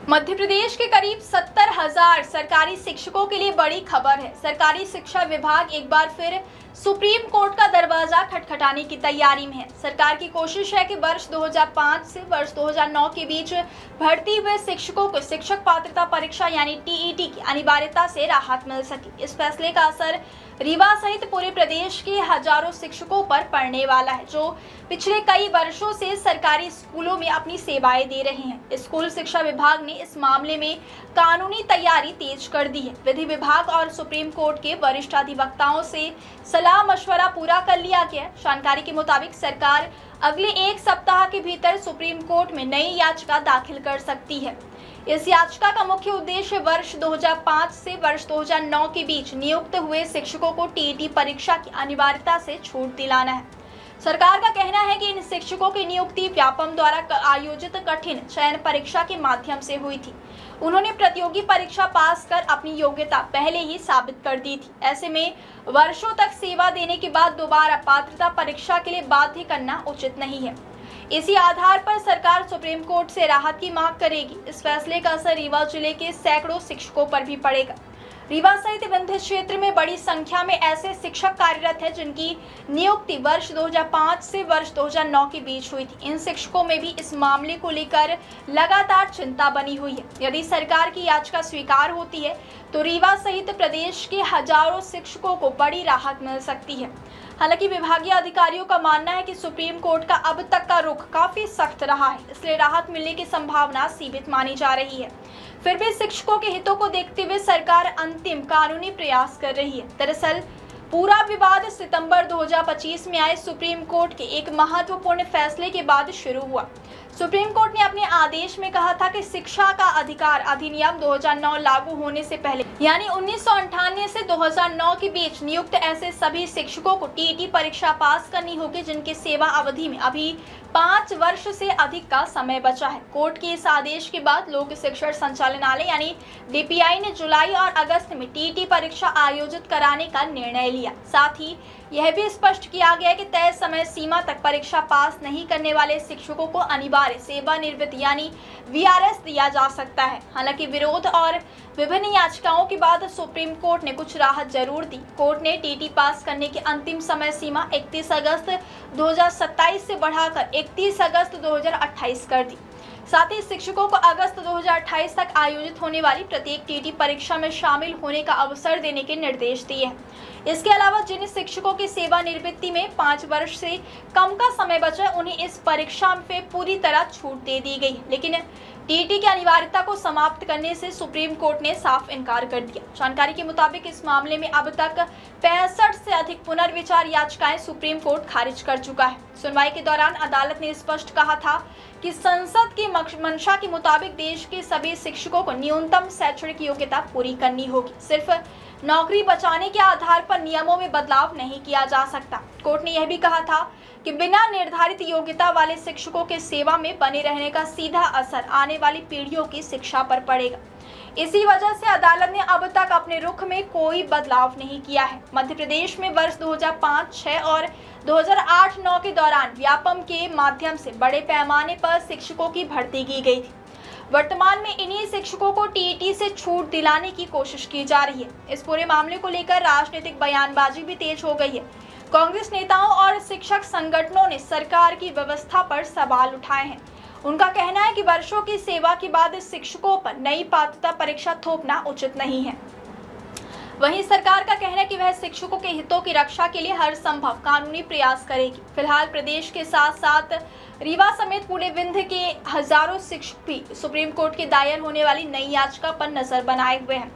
मध्य प्रदेश के करीब 70,000 सरकारी शिक्षकों के लिए बड़ी खबर है। सरकारी शिक्षा विभाग एक बार फिर सुप्रीम कोर्ट का दरवाजा खटखटाने की तैयारी में है। सरकार की कोशिश है कि वर्ष 2005 से वर्ष 2009 के बीच भर्ती हुए शिक्षकों को शिक्षक पात्रता परीक्षा यानी टीईटी की अनिवार्यता से राहत मिल सके। इस फैसले का असर रीवा सहित पूरे प्रदेश के हजारों शिक्षकों पर पड़ने वाला है, जो पिछले कई वर्षों से सरकारी स्कूलों में अपनी सेवाएं दे रहे हैं। स्कूल शिक्षा विभाग ने इस मामले में कानूनी तैयारी तेज कर दी है। विधि विभाग और सुप्रीम कोर्ट के वरिष्ठ अधिवक्ताओं से सलाह मशवरा पूरा कर लिया गया है। जानकारी के मुताबिक सरकार अगले एक सप्ताह के भीतर सुप्रीम कोर्ट में नई याचिका दाखिल कर सकती है। इस याचिका का मुख्य उद्देश्य वर्ष 2005 से वर्ष 2009 के बीच नियुक्त हुए शिक्षकों को टीईटी परीक्षा की अनिवार्यता से छूट दिलाना है। सरकार का कहना है कि इन शिक्षकों की नियुक्ति व्यापम द्वारा आयोजित कठिन चयन परीक्षा के माध्यम से हुई थी। उन्होंने प्रतियोगी परीक्षा पास कर अपनी योग्यता पहले ही साबित कर दी थी। ऐसे में वर्षों तक सेवा देने के बाद दोबारा पात्रता परीक्षा के लिए बाध्य करना उचित नहीं है। इसी आधार पर सरकार सुप्रीम कोर्ट से राहत की मांग करेगी। इस फैसले का असर रीवा जिले के सैकड़ों शिक्षकों पर भी पड़ेगा। रीवा सहित विंध्य क्षेत्र में बड़ी संख्या में ऐसे शिक्षक कार्यरत हैं जिनकी नियुक्ति वर्ष 2005 से वर्ष 2009 के बीच हुई थी। इन शिक्षकों में भी इस मामले को लेकर लगातार चिंता बनी हुई है। यदि सरकार की याचिका स्वीकार होती है तो रीवा सहित प्रदेश के हजारों शिक्षकों को बड़ी राहत मिल सकती है। हालांकि विभागीय अधिकारियों का मानना है कि सुप्रीम कोर्ट का अब तक का रुख काफी सख्त रहा है, इसलिए राहत मिलने की संभावना सीमित मानी जा रही है। फिर भी शिक्षकों के हितों को देखते हुए सरकार अंतिम कानूनी प्रयास कर रही है। दरअसल पूरा विवाद सितंबर 2025 में आए सुप्रीम कोर्ट के एक महत्वपूर्ण फैसले के बाद शुरू हुआ। सुप्रीम कोर्ट ने अपने आदेश में कहा था कि शिक्षा का अधिकार अधिनियम 2009 लागू होने से पहले यानी 1998 से 2009 के बीच नियुक्त ऐसे सभी शिक्षकों को टीईटी परीक्षा पास करनी होगी जिनकी सेवा अवधि में अभी 5 वर्ष से अधिक का समय बचा है। कोर्ट के इस आदेश के बाद लोक शिक्षण संचालनालय यानी डीपीआई ने जुलाई और अगस्त में टीईटी परीक्षा आयोजित कराने का निर्णय लिया। साथ ही यह भी स्पष्ट किया गया कि तय समय सीमा तक परीक्षा पास नहीं करने वाले शिक्षकों को अनिवार्य सेवानिवृत्ति यानी वीआरएस दिया जा सकता है। हालांकि विरोध और विभिन्न याचिकाओं के बाद सुप्रीम कोर्ट ने कुछ राहत जरूर दी। कोर्ट ने टीटी पास करने की अंतिम समय सीमा 31 अगस्त 2027 से बढ़ाकर 31 अगस्त 2028 कर दी। साथ ही शिक्षकों को अगस्त 2028 तक आयोजित होने वाली प्रत्येक टीटी परीक्षा में शामिल होने का अवसर देने के निर्देश दिए हैं। इसके अलावा जिन शिक्षकों की सेवानिवृत्ति में 5 वर्ष से कम का समय बचा उन्हें इस परीक्षा में पूरी तरह छूट दे दी गई, लेकिन टीटी की अनिवार्यता को समाप्त करने से सुप्रीम कोर्ट ने साफ इनकार कर दिया। जानकारी के मुताबिक इस मामले में अब तक 65 से अधिक पुनर्विचार याचिकाएं सुप्रीम कोर्ट खारिज कर चुका है। सुनवाई के दौरान अदालत ने स्पष्ट कहा था कि संसद की मंशा के मुताबिक देश के सभी शिक्षकों को न्यूनतम शैक्षणिक योग्यता पूरी करनी होगी। सिर्फ नौकरी बचाने के आधार पर नियमों में बदलाव नहीं किया जा सकता। कोर्ट ने यह भी कहा था कि बिना निर्धारित योग्यता वाले शिक्षकों के सेवा में बने रहने का सीधा असर आने वाली पीढ़ियों की शिक्षा पर पड़ेगा। इसी वजह से अदालत ने अब तक अपने रुख में कोई बदलाव नहीं किया है। मध्य प्रदेश में वर्ष 2005-06 और 2008-09 के दौरान व्यापम के माध्यम से बड़े पैमाने पर शिक्षकों की भर्ती की गई थी। वर्तमान में इन्हीं शिक्षकों को टीईटी से छूट दिलाने की कोशिश की जा रही है। इस पूरे मामले को लेकर राजनीतिक बयानबाजी भी तेज हो गई है। कांग्रेस नेताओं और शिक्षक संगठनों ने सरकार की व्यवस्था पर सवाल उठाए हैं। उनका कहना है कि वर्षों की सेवा के बाद शिक्षकों पर नई पात्रता परीक्षा थोपना उचित नहीं है। वहीं सरकार का कहना है कि वह शिक्षकों के हितों की रक्षा के लिए हर संभव कानूनी प्रयास करेगी। फिलहाल प्रदेश के साथ साथ रीवा समेत पूरे विंध्य के हजारों शिक्षक भी सुप्रीम कोर्ट के दायर होने वाली नई याचिका पर नजर बनाए हुए हैं।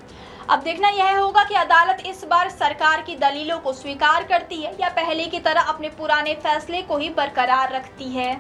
अब देखना यह होगा कि अदालत इस बार सरकार की दलीलों को स्वीकार करती है या पहले की तरह अपने पुराने फैसले को ही बरकरार रखती है।